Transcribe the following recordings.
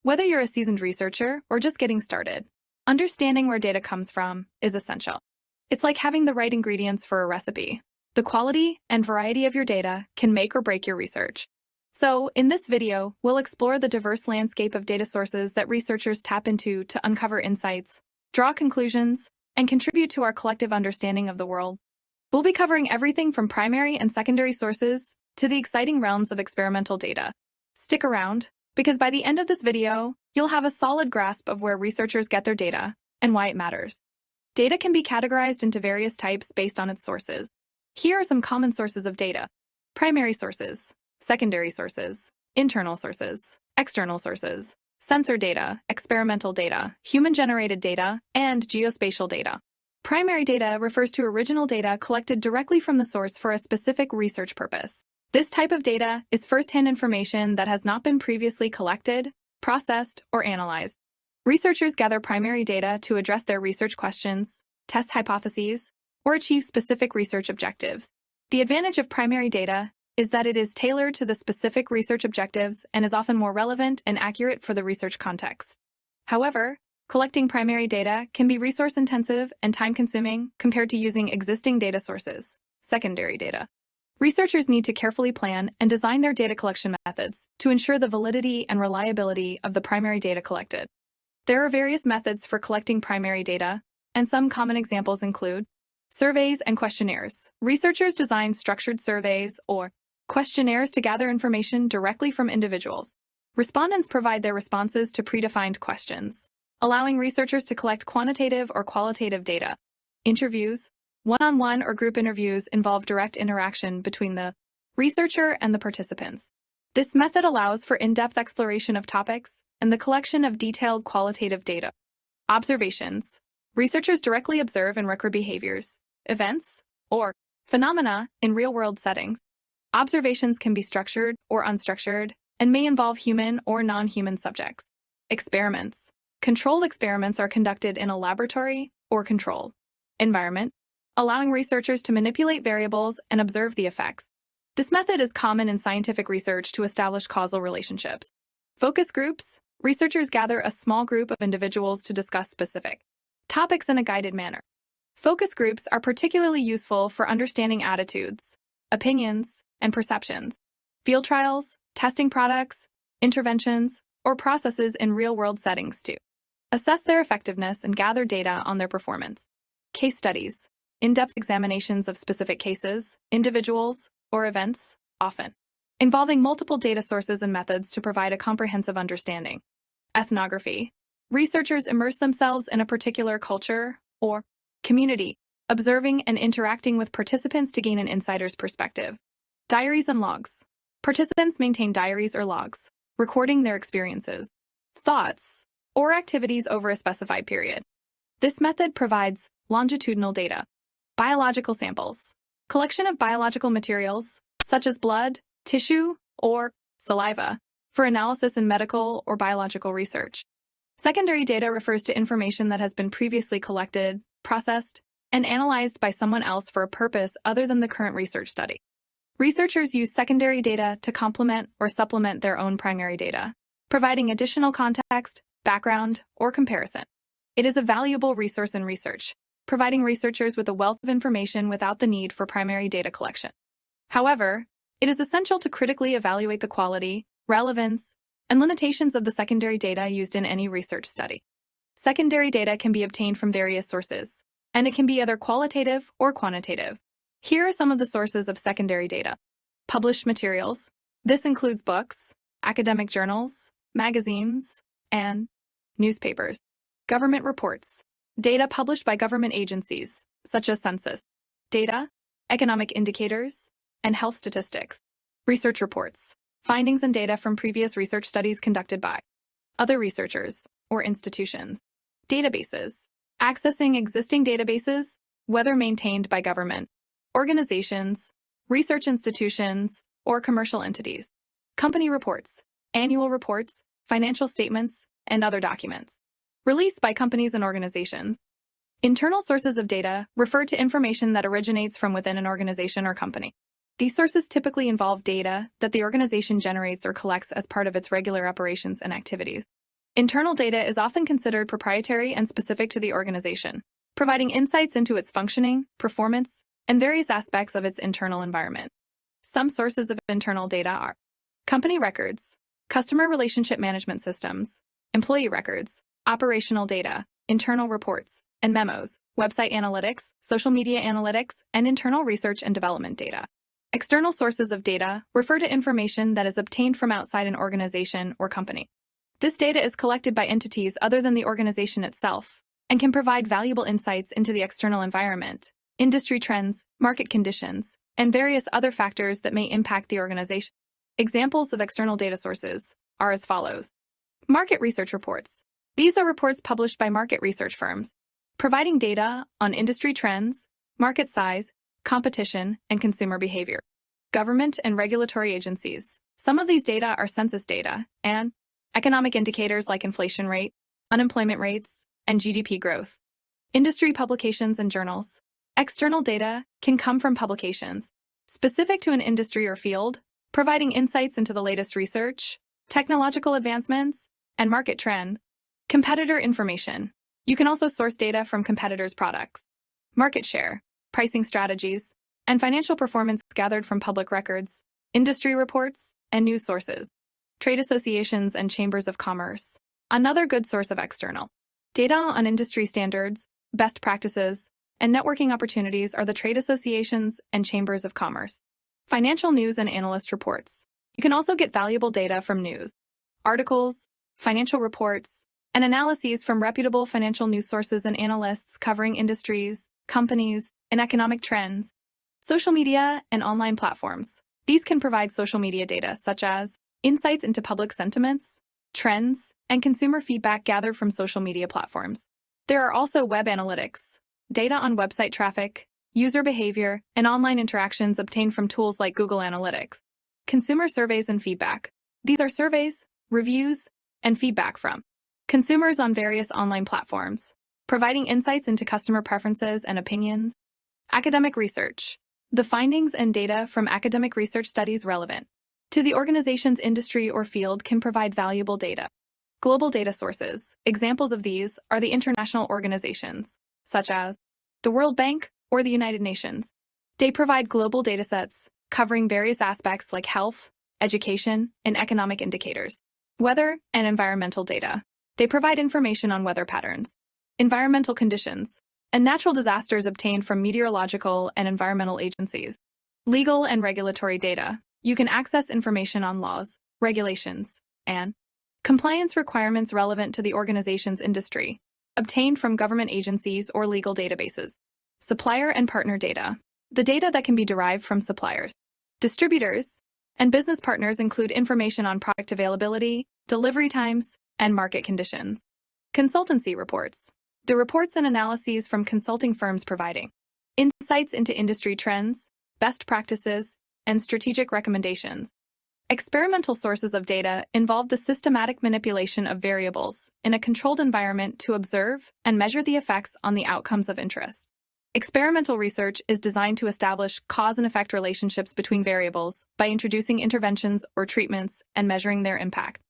Whether you're a seasoned researcher or just getting started, understanding where data comes from is essential. It's like having the right ingredients for a recipe. The quality and variety of your data can make or break your research. So, in this video, we'll explore the diverse landscape of data sources that researchers tap into to uncover insights, draw conclusions, and contribute to our collective understanding of the world. We'll be covering everything from primary and secondary sources to the exciting realms of experimental data. Stick around, because by the end of this video, you'll have a solid grasp of where researchers get their data and why it matters. Data can be categorized into various types based on its sources. Here are some common sources of data: primary sources, secondary sources, internal sources, external sources, sensor data, experimental data, human-generated data, and geospatial data. Primary data refers to original data collected directly from the source for a specific research purpose. This type of data is first-hand information that has not been previously collected, processed, or analyzed. Researchers gather primary data to address their research questions, test hypotheses, or achieve specific research objectives. The advantage of primary data is that it is tailored to the specific research objectives and is often more relevant and accurate for the research context. However, collecting primary data can be resource-intensive and time-consuming compared to using existing data sources, secondary data. Researchers need to carefully plan and design their data collection methods to ensure the validity and reliability of the primary data collected. There are various methods for collecting primary data, and some common examples include surveys and questionnaires. Researchers design structured surveys or questionnaires to gather information directly from individuals. Respondents provide their responses to predefined questions, allowing researchers to collect quantitative or qualitative data. Interviews, one-on-one or group interviews, involve direct interaction between the researcher and the participants. This method allows for in-depth exploration of topics and the collection of detailed qualitative data. Observations. Researchers directly observe and record behaviors, events, or phenomena in real-world settings. Observations can be structured or unstructured and may involve human or non-human subjects. Experiments. Controlled experiments are conducted in a laboratory or controlled environment, allowing researchers to manipulate variables and observe the effects. This method is common in scientific research to establish causal relationships. Focus groups. Researchers gather a small group of individuals to discuss specific topics in a guided manner. Focus groups are particularly useful for understanding attitudes, opinions, and perceptions. Field trials, testing products, interventions, or processes in real-world settings to assess their effectiveness and gather data on their performance. Case studies. In-depth examinations of specific cases, individuals, or events, often involving multiple data sources and methods to provide a comprehensive understanding. Ethnography. Researchers immerse themselves in a particular culture or community, observing and interacting with participants to gain an insider's perspective. Diaries and logs. Participants maintain diaries or logs, recording their experiences, thoughts, or activities over a specified period. This method provides longitudinal data. Biological samples. Collection of biological materials, such as blood, tissue, or saliva, for analysis in medical or biological research. Secondary data refers to information that has been previously collected, processed, and analyzed by someone else for a purpose other than the current research study. Researchers use secondary data to complement or supplement their own primary data, providing additional context, background, or comparison. It is a valuable resource in research, providing researchers with a wealth of information without the need for primary data collection. However, it is essential to critically evaluate the quality, relevance, and limitations of the secondary data used in any research study. Secondary data can be obtained from various sources, and it can be either qualitative or quantitative. Here are some of the sources of secondary data. Published materials. This includes books, academic journals, magazines, and newspapers. Government reports. Data published by government agencies, such as census data, economic indicators, and health statistics. Research reports. Findings and data from previous research studies conducted by other researchers or institutions. Databases. Accessing existing databases, whether maintained by government organizations, research institutions, or commercial entities. Company reports. Annual reports, financial statements, and other documents released by companies and organizations. Internal sources of data refer to information that originates from within an organization or company. These sources typically involve data that the organization generates or collects as part of its regular operations and activities. Internal data is often considered proprietary and specific to the organization, providing insights into its functioning, performance, and various aspects of its internal environment. Some sources of internal data are company records, customer relationship management systems, employee records, operational data, internal reports and memos, website analytics, social media analytics, and internal research and development data. External sources of data refer to information that is obtained from outside an organization or company. This data is collected by entities other than the organization itself and can provide valuable insights into the external environment, industry trends, market conditions, and various other factors that may impact the organization. Examples of external data sources are as follows. Market research reports. These are reports published by market research firms, providing data on industry trends, market size, competition, and consumer behavior. Government and regulatory agencies. Some of these data are census data and economic indicators like inflation rate, unemployment rates, and GDP growth. Industry publications and journals. External data can come from publications specific to an industry or field, providing insights into the latest research, technological advancements, and market trend. Competitor information. You can also source data from competitors' products. Market share, pricing strategies, and financial performance gathered from public records, industry reports, and news sources. Trade associations and chambers of commerce. Another good source of external data on industry standards, best practices, and networking opportunities are the trade associations and chambers of commerce. Financial news and analyst reports. You can also get valuable data from news, articles, financial reports, and analyses from reputable financial news sources and analysts covering industries, companies, and economic trends. Social media and online platforms. These can provide social media data such as insights into public sentiments, trends, and consumer feedback gathered from social media platforms. There are also web analytics, data on website traffic, user behavior, and online interactions obtained from tools like Google Analytics. Consumer surveys and feedback. These are surveys, reviews, and feedback from consumers on various online platforms, providing insights into customer preferences and opinions. Academic research. The findings and data from academic research studies relevant to the organization's industry or field can provide valuable data. Global data sources. Examples of these are the international organizations, such as the World Bank or the United Nations. They provide global datasets covering various aspects like health, education, and economic indicators. Weather and environmental data. They provide information on weather patterns, environmental conditions, and natural disasters obtained from meteorological and environmental agencies. Legal and regulatory data. You can access information on laws, regulations, and compliance requirements relevant to the organization's industry, obtained from government agencies or legal databases. Supplier and partner data. The data that can be derived from suppliers, distributors, and business partners include information on product availability, delivery times, and market conditions. Consultancy reports. The reports and analyses from consulting firms providing insights into industry trends, best practices, and strategic recommendations. Experimental sources of data involve the systematic manipulation of variables in a controlled environment to observe and measure the effects on the outcomes of interest. Experimental research is designed to establish cause and effect relationships between variables by introducing interventions or treatments and measuring their impact.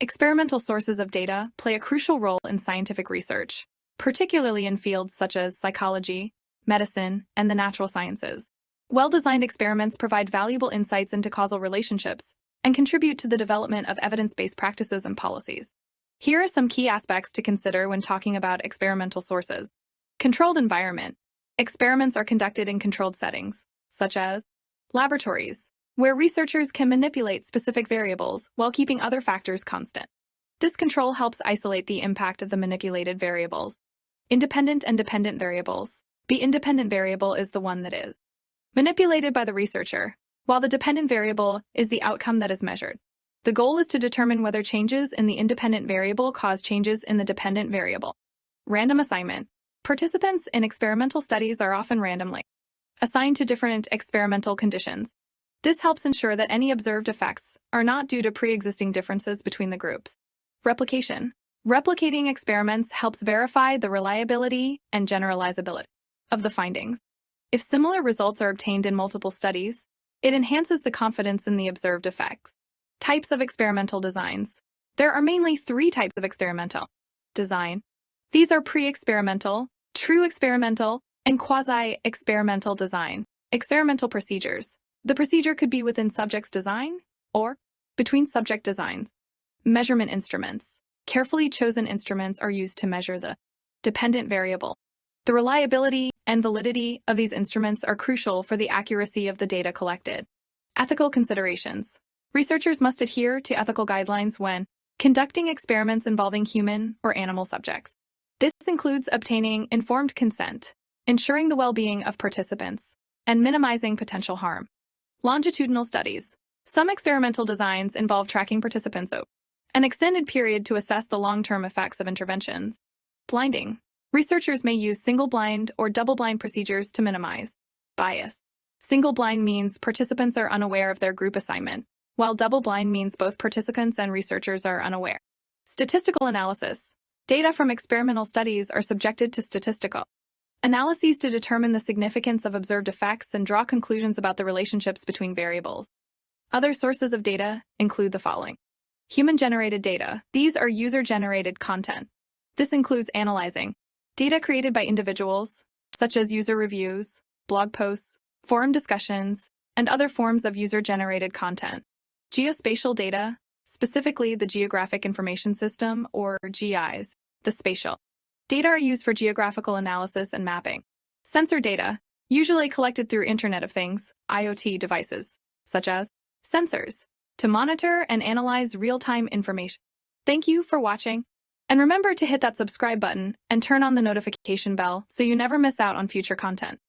Experimental sources of data play a crucial role in scientific research, particularly in fields such as psychology, medicine, and the natural sciences. Well-designed experiments provide valuable insights into causal relationships and contribute to the development of evidence-based practices and policies. Here are some key aspects to consider when talking about experimental sources. Controlled environment. Experiments are conducted in controlled settings, such as laboratories, where researchers can manipulate specific variables while keeping other factors constant. This control helps isolate the impact of the manipulated variables. Independent and dependent variables. The independent variable is the one that is manipulated by the researcher, while the dependent variable is the outcome that is measured. The goal is to determine whether changes in the independent variable cause changes in the dependent variable. Random assignment. Participants in experimental studies are often randomly assigned to different experimental conditions. This helps ensure that any observed effects are not due to pre-existing differences between the groups. Replication. Replicating experiments helps verify the reliability and generalizability of the findings. If similar results are obtained in multiple studies, it enhances the confidence in the observed effects. Types of experimental designs. There are mainly three types of experimental design. These are pre-experimental, true experimental, and quasi-experimental design. Experimental procedures. The procedure could be within subject's design or between subject designs. Measurement instruments. Carefully chosen instruments are used to measure the dependent variable. The reliability and validity of these instruments are crucial for the accuracy of the data collected. Ethical considerations. Researchers must adhere to ethical guidelines when conducting experiments involving human or animal subjects. This includes obtaining informed consent, ensuring the well-being of participants, and minimizing potential harm. Longitudinal studies. Some experimental designs involve tracking participants over an extended period to assess the long-term effects of interventions. Blinding. Researchers may use single-blind or double-blind procedures to minimize bias. Single-blind means participants are unaware of their group assignment, while double-blind means both participants and researchers are unaware. Statistical analysis. Data from experimental studies are subjected to statistical analyses to determine the significance of observed effects and draw conclusions about the relationships between variables. Other sources of data include the following. Human-generated data. These are user-generated content. This includes analyzing data created by individuals, such as user reviews, blog posts, forum discussions, and other forms of user-generated content. Geospatial data, specifically the Geographic Information System, or GIS, the spatial data are used for geographical analysis and mapping. Sensor data, usually collected through Internet of Things, IoT devices, such as sensors, to monitor and analyze real-time information. Thank you for watching. And remember to hit that subscribe button and turn on the notification bell so you never miss out on future content.